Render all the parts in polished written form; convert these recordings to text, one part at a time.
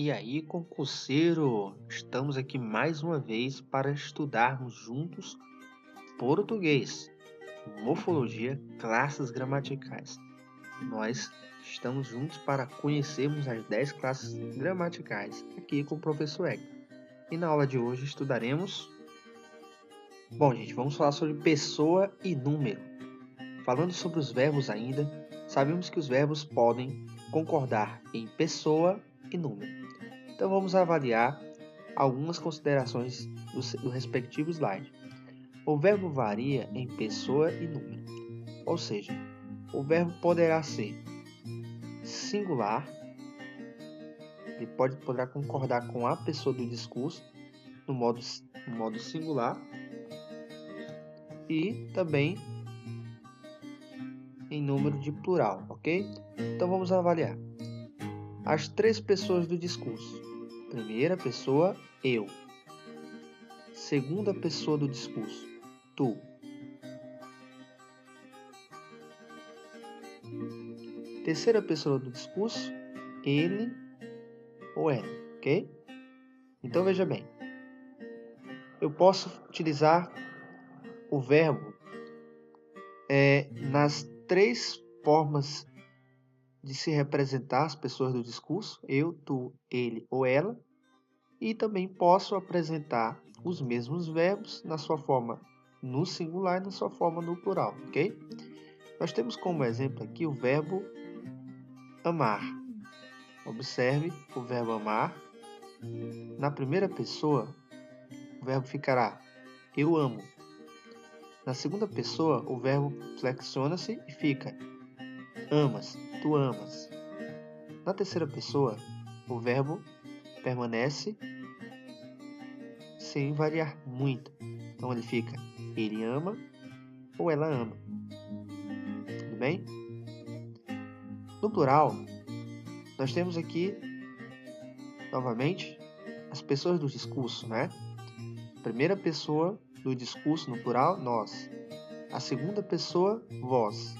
E aí, concurseiro, estamos aqui mais uma vez para estudarmos juntos português, morfologia, classes gramaticais. Nós estamos juntos para conhecermos as 10 classes gramaticais aqui com o professor Hector. E na aula de hoje estudaremos... Bom, gente, vamos falar sobre pessoa e número. Falando sobre os verbos ainda, sabemos que os verbos podem concordar em pessoa e número. Então vamos avaliar algumas considerações do respectivo slide. O verbo varia em pessoa e número, ou seja, o verbo poderá ser singular, ele poderá concordar com a pessoa do discurso no modo singular e também em número de plural, ok? Então vamos avaliar. As 3 pessoas do discurso. Primeira pessoa, eu. Segunda pessoa do discurso, tu. Terceira pessoa do discurso, ele ou ela, ok? Então veja bem, eu posso utilizar o verbo nas 3 formas de se representar as pessoas do discurso, eu, tu, ele ou ela, e também posso apresentar os mesmos verbos na sua forma no singular e na sua forma no plural, ok? Nós temos como exemplo aqui o verbo amar. Observe o verbo amar. Na primeira pessoa, o verbo ficará eu amo. Na segunda pessoa, o verbo flexiona-se e fica amas, tu amas. Na terceira pessoa, o verbo permanece sem variar muito. Então ele fica ele ama ou ela ama. Tudo bem? No plural, nós temos aqui, novamente, as pessoas do discurso, né? A primeira pessoa do discurso no plural, nós. A segunda pessoa, vós.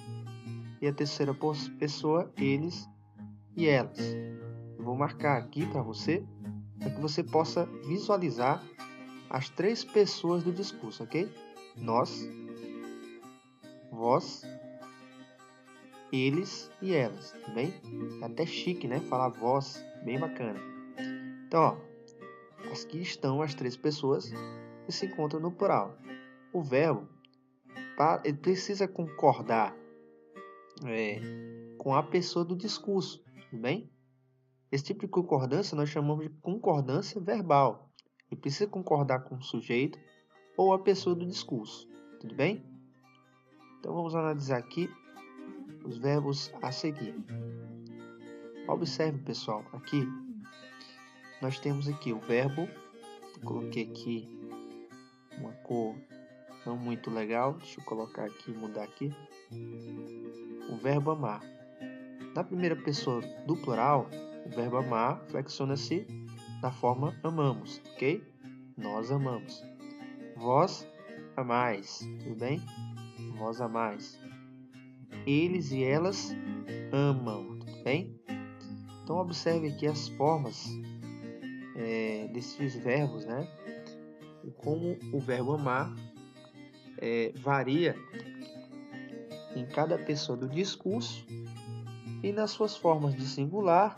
E a terceira pessoa, eles e elas. Eu vou marcar aqui para você, para que você possa visualizar as 3 pessoas do discurso, ok? Nós, vós, eles e elas, tudo bem? É até chique, né? Falar vós, bem bacana. Então, ó, aqui estão as 3 pessoas que se encontram no plural. O verbo, ele precisa concordar com a pessoa do discurso, tudo bem? Esse tipo de concordância nós chamamos de concordância verbal. Ele precisa concordar com o sujeito ou a pessoa do discurso, tudo bem? Então vamos analisar aqui os verbos a seguir. Observe, pessoal, aqui nós temos aqui o verbo, coloquei aqui uma cor não muito legal, deixa eu colocar aqui, mudar aqui, o verbo amar. Na primeira pessoa do plural, o verbo amar flexiona-se da forma amamos, ok? Nós amamos. Vós amais, tudo bem? Vós amais. Eles e elas amam, tudo bem? Então observe aqui as formas desses verbos, né? E como o verbo amar varia em cada pessoa do discurso e nas suas formas de singular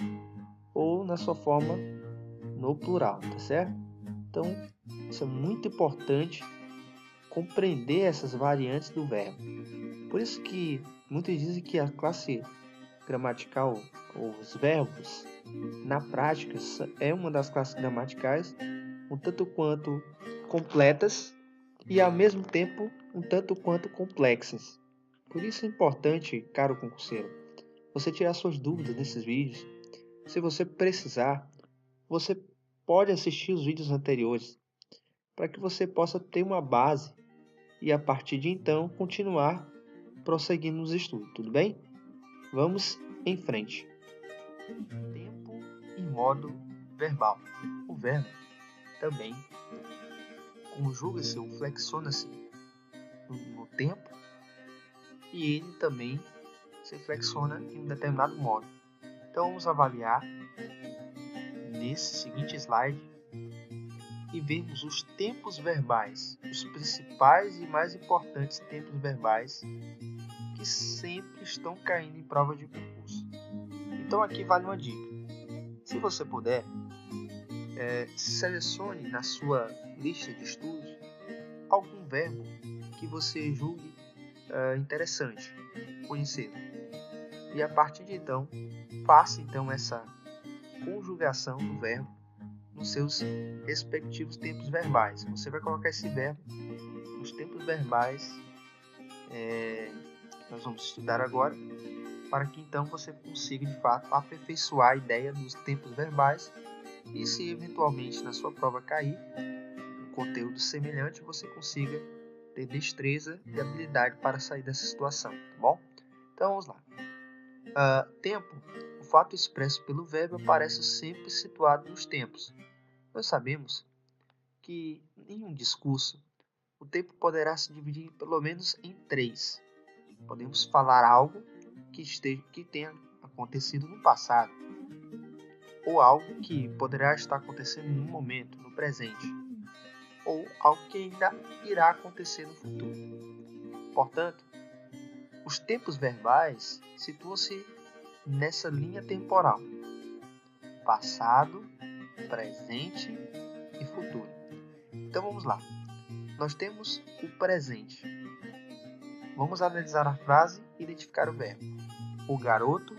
ou na sua forma no plural, tá certo? Então, isso é muito importante compreender essas variantes do verbo. Por isso que muitos dizem que a classe gramatical, ou os verbos, na prática, é uma das classes gramaticais um tanto quanto completas e, ao mesmo tempo, um tanto quanto complexas. Por isso é importante, caro concurseiro, você tirar suas dúvidas nesses vídeos. Se você precisar, você pode assistir os vídeos anteriores para que você possa ter uma base e, a partir de então, continuar prosseguindo nos estudos, tudo bem? Vamos em frente. Tempo e modo verbal. O verbo também conjuga-se ou flexiona-se no tempo e ele também se flexiona em um determinado modo. Então vamos avaliar nesse seguinte slide e vermos os tempos verbais, os principais e mais importantes tempos verbais que sempre estão caindo em prova de concurso. Então aqui vale uma dica. Se você puder, selecione na sua lista de estudos algum verbo que você julgue interessante conhecer. E a partir de então, faça então essa conjugação do verbo nos seus respectivos tempos verbais. Você vai colocar esse verbo nos tempos verbais que nós vamos estudar agora, para que então você consiga de fato aperfeiçoar a ideia dos tempos verbais e se eventualmente na sua prova cair um conteúdo semelhante, você consiga ter destreza e habilidade para sair dessa situação, tá bom? Então vamos lá. Tempo, o fato expresso pelo verbo aparece sempre situado nos tempos. Nós sabemos que em um discurso o tempo poderá se dividir pelo menos em 3. Podemos falar algo que tenha acontecido no passado, ou algo que poderá estar acontecendo no momento, no presente, ou algo que ainda irá acontecer no futuro. Portanto, os tempos verbais situam-se nessa linha temporal: passado, presente e futuro. Então vamos lá. Nós temos o presente. Vamos analisar a frase e identificar o verbo. O garoto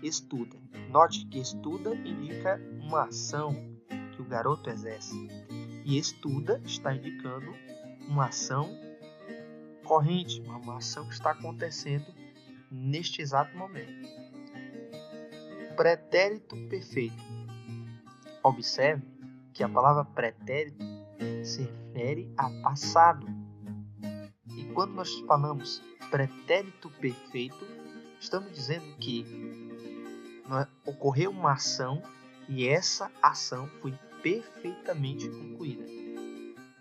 estuda. Note que estuda indica uma ação que o garoto exerce. E estuda está indicando uma ação corrente, uma ação que está acontecendo neste exato momento. Pretérito perfeito. Observe que a palavra pretérito se refere a passado. E quando nós falamos pretérito perfeito, estamos dizendo que ocorreu uma ação e essa ação foi perfeitamente concluída.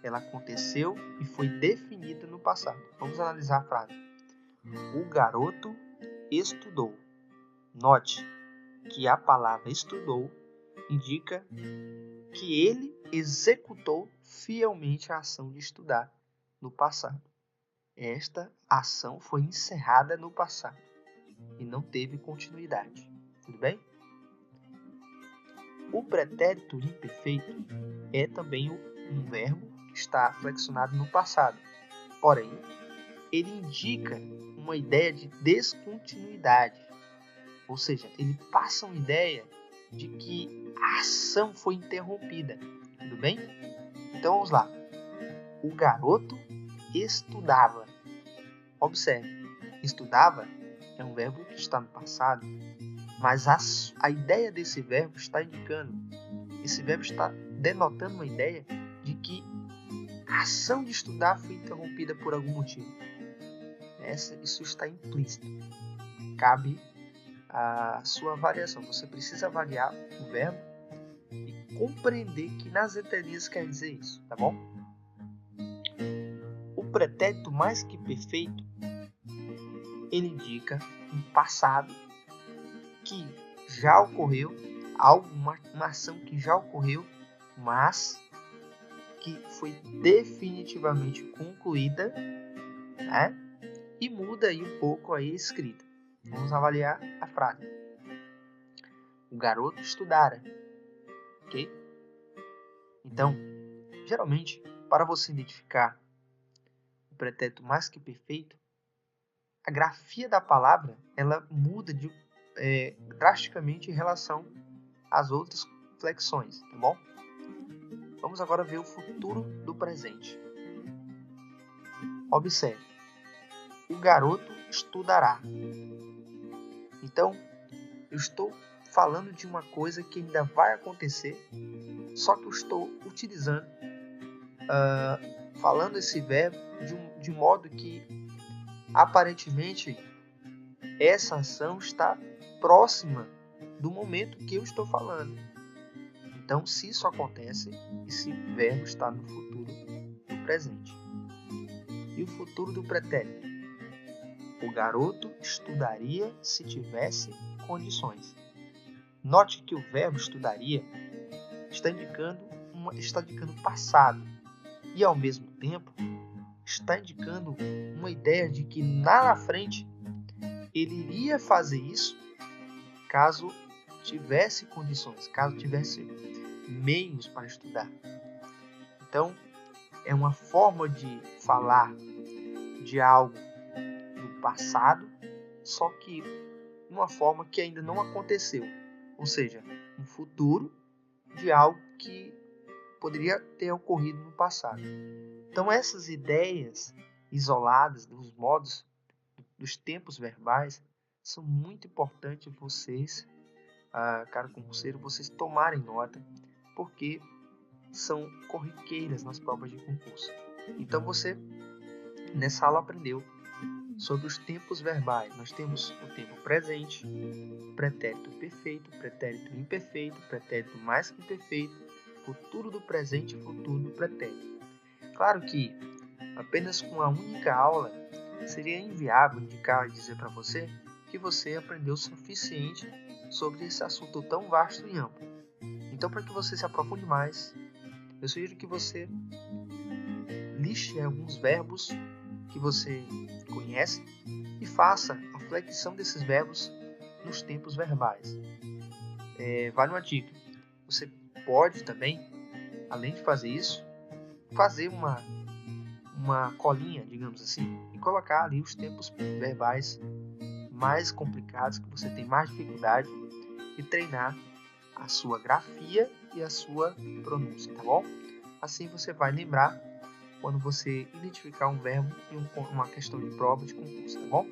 Ela aconteceu e foi definida no passado. Vamos analisar a frase. O garoto estudou. Note que a palavra estudou indica que ele executou fielmente a ação de estudar no passado. Esta ação foi encerrada no passado e não teve continuidade. Tudo bem? O pretérito imperfeito é também um verbo que está flexionado no passado. Porém, ele indica uma ideia de descontinuidade. Ou seja, ele passa uma ideia de que a ação foi interrompida. Tudo bem? Então vamos lá. O garoto estudava. Observe, estudava é um verbo que está no passado, mas a ideia desse verbo está indicando, esse verbo está denotando uma ideia de que a ação de estudar foi interrompida por algum motivo. Isso está implícito. Cabe a sua avaliação. Você precisa avaliar o verbo e compreender que nas entrelinhas quer dizer isso, tá bom? O pretérito mais que perfeito, ele indica um passado que já ocorreu, uma ação que já ocorreu, mas que foi definitivamente concluída, né? E muda aí um pouco a escrita. Vamos avaliar a frase. O garoto estudara. Ok? Então, geralmente, para você identificar o pretérito mais que perfeito, a grafia da palavra ela muda drasticamente em relação às outras flexões, tá bom? Vamos agora ver o futuro do presente. Observe. O garoto estudará. Então, eu estou falando de uma coisa que ainda vai acontecer, só que eu estou utilizando, falando esse verbo de modo que, aparentemente, essa ação está próxima do momento que eu estou falando. Então, se isso acontece, esse verbo está no futuro do presente. E o futuro do pretérito? O garoto estudaria se tivesse condições. Note que o verbo estudaria está indicando passado e, ao mesmo tempo, está indicando uma ideia de que lá na frente ele iria fazer isso caso tivesse condições, caso tivesse meios para estudar. Então, é uma forma de falar de algo do passado, só que uma forma que ainda não aconteceu, ou seja, um futuro de algo que poderia ter ocorrido no passado. Então, essas ideias isoladas dos modos, dos tempos verbais, são muito importantes vocês, caro concurseiro, vocês tomarem nota, porque são corriqueiras nas provas de concurso. Então, você, nessa aula, aprendeu sobre os tempos verbais. Nós temos o tempo presente, pretérito perfeito, pretérito imperfeito, pretérito mais que perfeito, futuro do presente e futuro do pretérito. Claro que apenas com uma única aula seria inviável indicar e dizer para você que você aprendeu o suficiente sobre esse assunto tão vasto e amplo. Então, para que você se aprofunde mais, eu sugiro que você liste alguns verbos que você conhece e faça a flexão desses verbos nos tempos verbais. Vale uma dica. Você pode também, além de fazer isso, fazer uma colinha, digamos assim, e colocar ali os tempos verbais mais complicados, que você tem mais dificuldade, e treinar a sua grafia e a sua pronúncia, tá bom? Assim você vai lembrar quando você identificar um verbo em uma questão de prova de concurso, tá bom?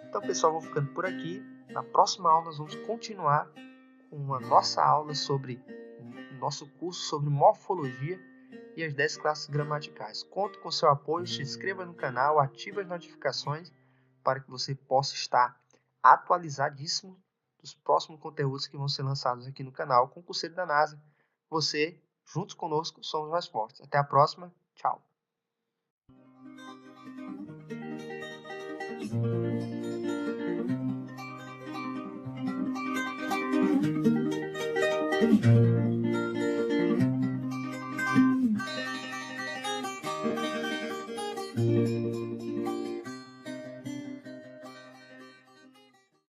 Então, pessoal, vou ficando por aqui. Na próxima aula nós vamos continuar com a nossa aula sobre o nosso curso sobre morfologia e as 10 classes gramaticais. Conto com seu apoio, se inscreva no canal, ative as notificações para que você possa estar atualizadíssimo dos próximos conteúdos que vão ser lançados aqui no canal Concurseiro da NASA. Você, juntos conosco, somos mais fortes. Até a próxima. Tchau.